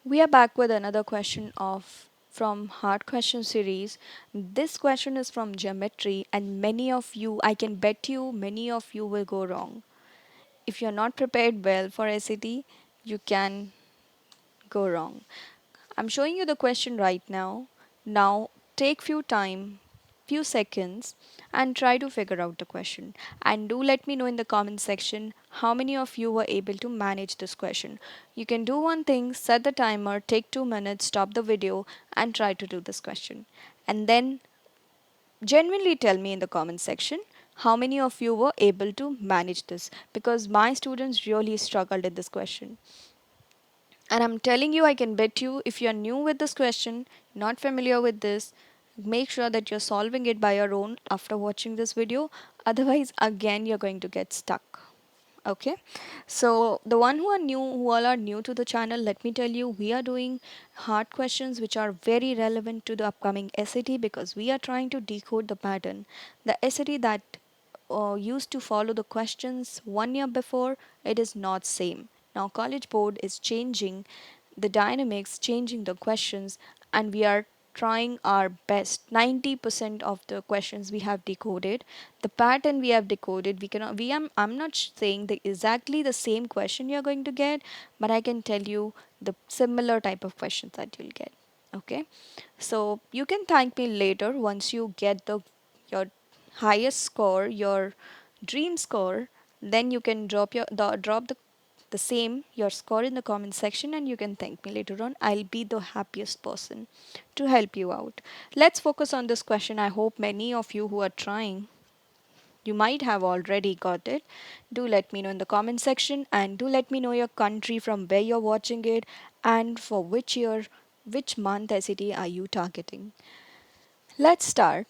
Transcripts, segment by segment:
We are back with another question of from hard question series. This question is from geometry and many of you, I can bet you many of you will go wrong. If you're not prepared well for SAT, you can go wrong. I'm showing you the question right now. Now take few seconds and try to figure out the question. And do let me know in the comment section how many of you were able to manage this question. You can do one thing, set the timer, take 2 minutes, stop the video and try to do this question. And then genuinely tell me in the comment section how many of you were able to manage this because my students really struggled in this question. And I'm telling you, I can bet you if you're new with this question, not familiar with this, make sure that you're solving it by your own after watching this video. Otherwise, again, you're going to get stuck. Okay, so the one who are new, who all are new to the channel, let me tell you, we are doing hard questions which are very relevant to the upcoming SAT because we are trying to decode the pattern. The SAT that used to follow the questions 1 year before, it is not same. Now College Board is changing the dynamics, changing the questions, and we are trying our best. 90% of the questions we have decoded, the pattern we have decoded. We cannot we am I'm not saying the exactly the same question you're going to get, but I can tell you the similar type of questions that you'll get. Okay, so you can thank me later once you get the your highest score, your dream score. Then you can drop the same your score in the comment section and you can thank me later on. I'll be the happiest person to help you out. Let's focus on this question. I hope many of you who are trying, you might have already got it. Do let me know in the comment section and do let me know your country from where you're watching it and for which year, which month SAT are you targeting. Let's start.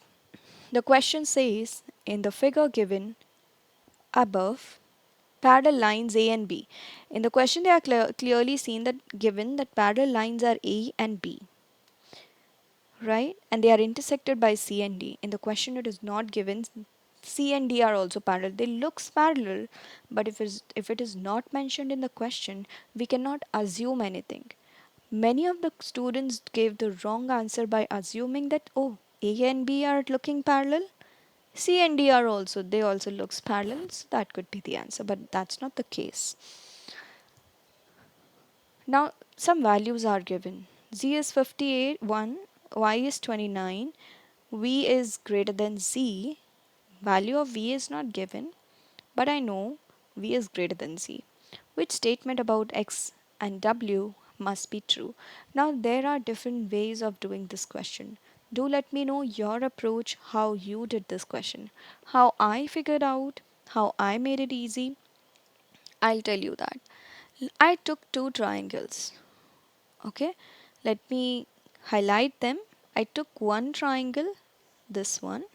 The question says in the figure given above, parallel lines A and B. In the question, they are clearly seen that given that parallel lines are A and B, right? And they are intersected by C and D. In the question, it is not given C and D are also parallel. They looks parallel, but if it is not mentioned in the question, we cannot assume anything. Many of the students gave the wrong answer by assuming that oh, A and B are looking parallel. C and D are also, they also looks parallel, so that could be the answer, but that's not the case. Now some values are given. Z is 58, 1, Y is 29, V is greater than Z. Value of V is not given, but I know V is greater than Z. Which statement about X and W must be true? Now there are different ways of doing this question. Do let me know your approach, how you did this question. How I figured out, how I made it easy. I'll tell you that. I took two triangles. Okay, let me highlight them. I took one triangle, this one,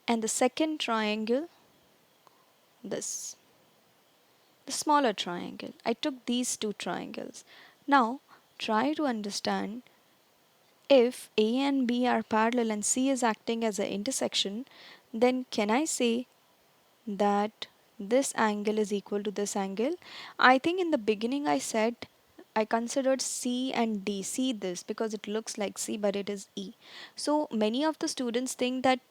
and the second triangle, this, the smaller triangle. I took these two triangles. Now try to understand, if A and B are parallel and C is acting as an intersection, then can I say that this angle is equal to this angle? I think in the beginning I said I considered C and D. See this because it looks like C but it is E. So many of the students think that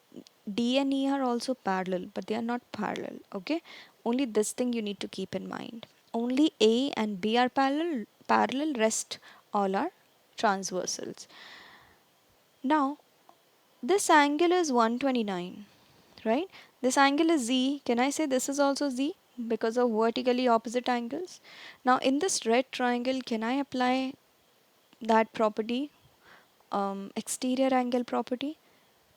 D and E are also parallel, but they are not parallel. Okay, only this thing you need to keep in mind. Only A and B are parallel, rest all are transversals. Now this angle is 129, right? This angle is Z. Can I say this is also Z because of vertically opposite angles? Now in this red triangle, can I apply that property, exterior angle property?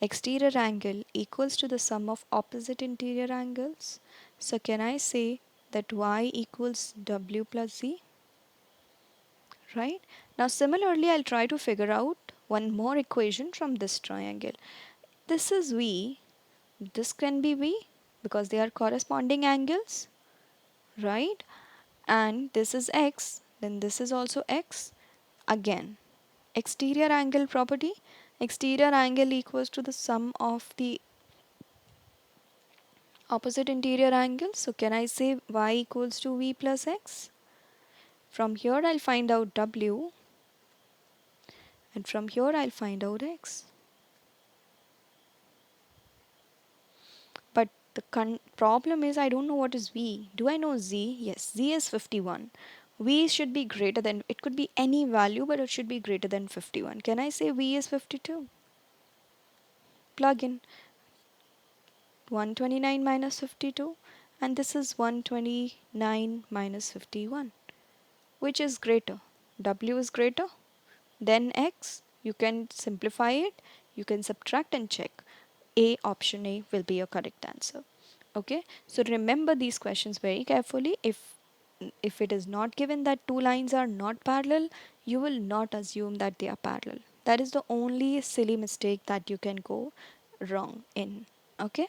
Exterior angle equals to the sum of opposite interior angles. So can I say that Y equals W plus Z? Right? Now similarly, I'll try to figure out one more equation from this triangle. This is V, this can be V because they are corresponding angles, right? And this is X, then this is also X. Again, exterior angle property, exterior angle equals to the sum of the opposite interior angles. So can I say Y equals to V plus X? From here I'll find out W, and from here I'll find out X. But the problem is I don't know what is V. Do I know Z? Yes, Z is 51. V should be greater than, it could be any value, but it should be greater than 51. Can I say V is 52? Plug in 129 minus 52, and this is 129 minus 51. Which is greater? W is greater then X. You can simplify it, you can subtract and check. A, option A will be your correct answer. Okay, so remember these questions very carefully. If it is not given that two lines are not parallel, you will not assume that they are parallel. That is the only silly mistake that you can go wrong in. Okay,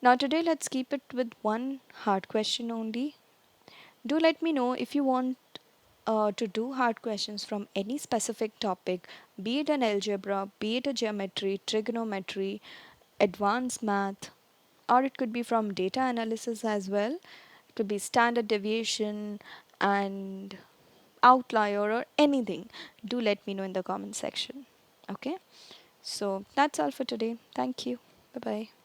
now today let's keep it with one hard question only. Do let me know if you want to do hard questions from any specific topic, be it an algebra, be it a geometry, trigonometry, advanced math, or it could be from data analysis as well. It could be standard deviation and outlier or anything. Do let me know in the comment section. Okay, so that's all for today. Thank you. Bye bye.